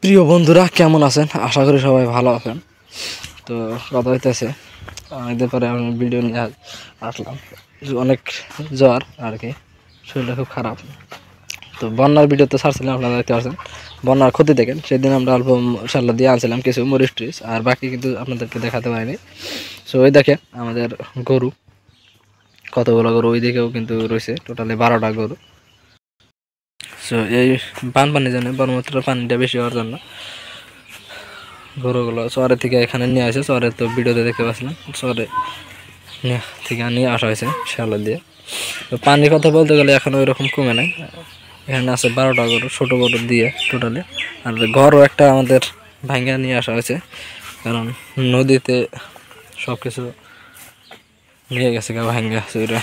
প্রিয় বন্ধুরা কেমন আছেন? আশা করি সবাই ভালো আছেন। তো কথা হইতেছে অনেকদিন পরে আমি ভিডিও নিয়ে আসলাম। অনেক জ্বর আর কি, শরীরটা খুব খারাপ। তো বন্যার ভিডিও তো ছাড়ছিলাম, আপনারা দেখতে পাচ্ছেন বন্যার ক্ষতি দেখেন। সেদিন আমরা অল্প মশলা দিয়ে আনছিলাম কিছু মরিচ টরিচ, আর বাকি কিন্তু আপনাদেরকে দেখাতে পারিনি। সো ওই দেখেন আমাদের গরু, কতগুলো গরু ওই দিকেও কিন্তু রয়েছে, টোটালি 12টা গরু। সো এই বানপানির জন্য ব্রহ্মপুত্র পানিটা বেশি হওয়ার জন্য গরুগুলো শহরের থেকে এখানে নিয়ে আসে। শহরে তো ভিডিওতে দেখতে পাচ্ছিলাম, শহরে থেকে নিয়ে আসা হয়েছে শ্যালো দিয়ে। তো পানির কথা বলতে গেলে এখন ওই রকম কমে নাই। এখানে আছে 12টা গরু, ছোটো গরু দিয়ে টোটালি। আর ঘরও একটা আমাদের ভাঙ্গা নিয়ে আসা হয়েছে, কারণ নদীতে সব কিছু নিয়ে গেছে ভাঙ্গা ওইটা।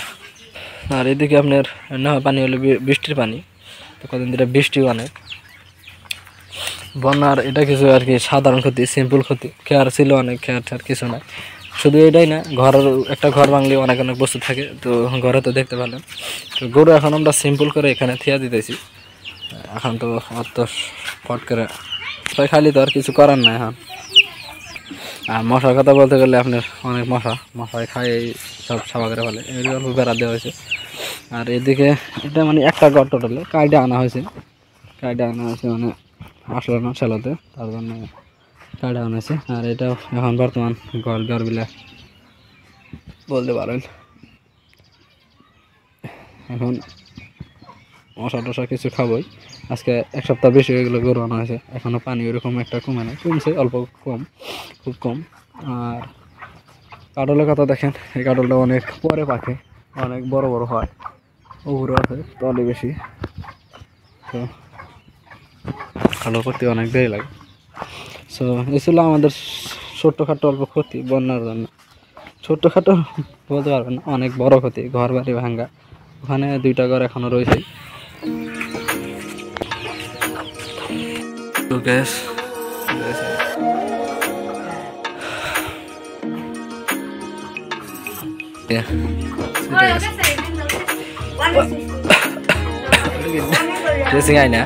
আর এদিকে আপনার না পানি হলে বৃষ্টির পানি, তো কদিন ধরে বৃষ্টিও অনেক। বন্যার এটা কিছু আর কি সাধারণ ক্ষতি, সিম্পল ক্ষতি। খেয়ার ছিল অনেক, খেয়ার ঠেয়ার কিছু নাই। শুধু এটাই না, ঘরের একটা ঘর ভাঙলে অনেক অনেক বস্তু থাকে, তো ঘরে তো দেখতে পেলেন। তো গরু এখন আমরা সিম্পল করে এখানে থিয়া দিতেছি। এখন তো অত ফট করে তাই খালি, তো আর কিছু করার নাই এখন। আর মশার কথা বলতে গেলে আপনার অনেক মশায় খায়, এই সব সাবা করে ফেলে। এই অল্প বেড়া দেওয়া হয়েছে। আর এদিকে এটা মানে একটা ঘর টোটালে কাইডে আনা হয়েছে, মানে আসলো না সেলোতে, তার জন্য কাইডে আনা হয়েছে। আর এটাও এখন বর্তমান ঘর বিলা বলতে পারেন। এখন মশা টশা কিছু খাবই। আজকে এক সপ্তাহ বেশি হয়ে গেলো গরু আনা হয়েছে, এখনও পানি ওরকম একটা কমে না, কমছে অল্প, খুব কম। আর কাটলের কথা দেখেন, এই কাটলটা অনেক পরে পাকে, অনেক বড় বড় হয়, ওগুলো আছে তলে বেশি। তো কাটল করতে অনেক দেরি লাগে। সো এই ছিল আমাদের ছোট্টখাটো অল্প ক্ষতি বন্যার জন্য। ছোট্টখাটো বলতে পারবেন না, অনেক বড় ক্ষতি, ঘর বাড়ি ভাঙ্গা। ওখানে 2টা ঘর এখনো রয়েছে। তো গ্যাস ড্রেসিং আই না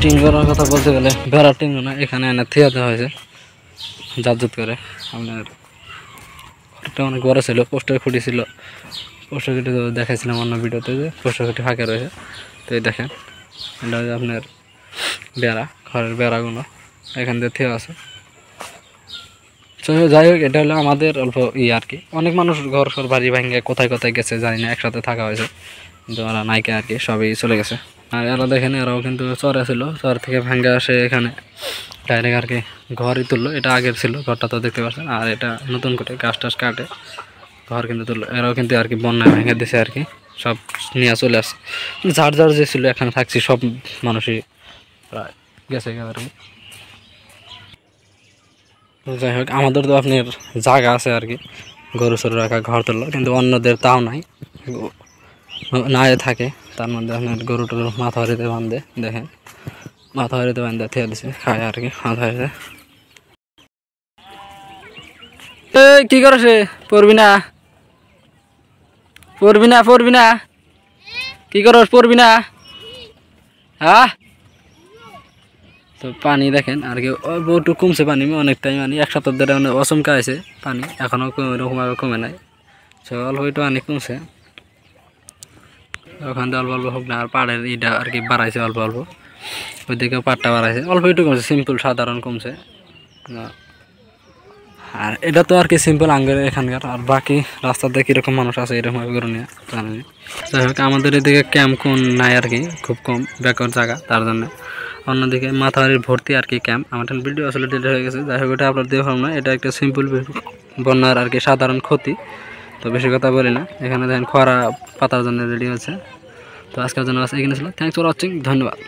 টিন করার কথা বলতে গেলে বেড়া টিন না, এখানে এনে থিয়া দেওয়া হয়েছে জাত করে। আপনার ঘরটা অনেক বড় ছিল, পোস্টার খুঁটি ছিল, পোস্টার খুঁটি তো দেখাইছিলাম অন্য ভিডিওতে, যে পোস্টার খুঁটি ফাঁকা রয়েছে। তো এই দেখেন এটা আপনার বেড়া, ঘরের বেড়াগুলো এখান থেকে থিয়া আছে। যাই হোক, এটা হলো আমাদের অল্প আর কি। অনেক মানুষ ঘর সর বাড়ি ভাঙ্গে কোথায় কোথায় গেছে জানি না, একসাথে থাকা হয়েছে, কিন্তু ওরা নাইকে আর কি, সবই চলে গেছে। আর এরা দেখেন, এরাও কিন্তু চরে ছিল, চর থেকে ভাঙ্গা আসে এখানে ডাইরেক্ট আর কি ঘরই তুললো। এটা আগের ছিল ঘরটা, তো দেখতে পাচ্ছেন। আর এটা নতুন করে গাছ টাছ কাটে ঘর কিন্তু তুললো। এরাও কিন্তু আর কি বন্যায় ভেঙে দিছে আর কি, সব নিয়ে চলে আসছে। যার যার যে ছিল এখানে থাকছি, সব মানুষই প্রায় গেছে আর কি। যাই হোক, আমাদের তো আপনার জায়গা আছে আর কি, গরু সরু রাখা, ঘর তুললো, কিন্তু অন্যদের তাও নাই, নাই থাকে। তার মধ্যে আপনার গরু টরু মাথা হারিতে বাঁধে, দেখেন মাথা হারিতে বাঁধে থেয়ে দিছে, খায় আর কি মাথা হারিতে। কি করো সে? পড়বি না কি করো? পড়বি না? হ্যাঁ। তো পানি দেখেন আর কি একটু কমছে পানি, অনেকটাই মানে এক সপ্তাহ ধরে অনেক অচমকা আছে পানি, এখনও ওরকমভাবে কমে নাই। সো অল্প একটু অনেক কমছে, ওখান থেকে অল্প অল্প হোক না। আর পাড়ের ইটা আর কি বাড়াইছে অল্প অল্প, ওইদিকে পাড়টা বাড়াইছে অল্প একটু, কমছে সিম্পল সাধারণ কমছে। আর এটা তো আর কি সিম্পল আঙ্গের এখানকার। আর বাকি রাস্তাতে কীরকম মানুষ আছে এরকম করে নিয়ে জানি। যাই হোক, আমাদের এদিকে ক্যাম্প কোন নাই আর কি, খুব কম ব্যাকওয়ার্ড জায়গা, তার জন্য। অন্যদিকে মাথাবাড়ির ভর্তি আর কি ক্যাম্প। আমার ভিডিও আসলে ডিলিট হয়ে গেছে, যাই হোক, এটা আপলোড দিয়ে ভাবলাম না। এটা একটা সিম্পল বন্যার আর কি সাধারণ ক্ষতি, তো বেশি কথা বলি না। এখানে দেখেন খরা পাতার জন্য রেডি হচ্ছে। তো আজকের জন্য এখানে ছিল। থ্যাংকস ফর ওয়াচিং, ধন্যবাদ।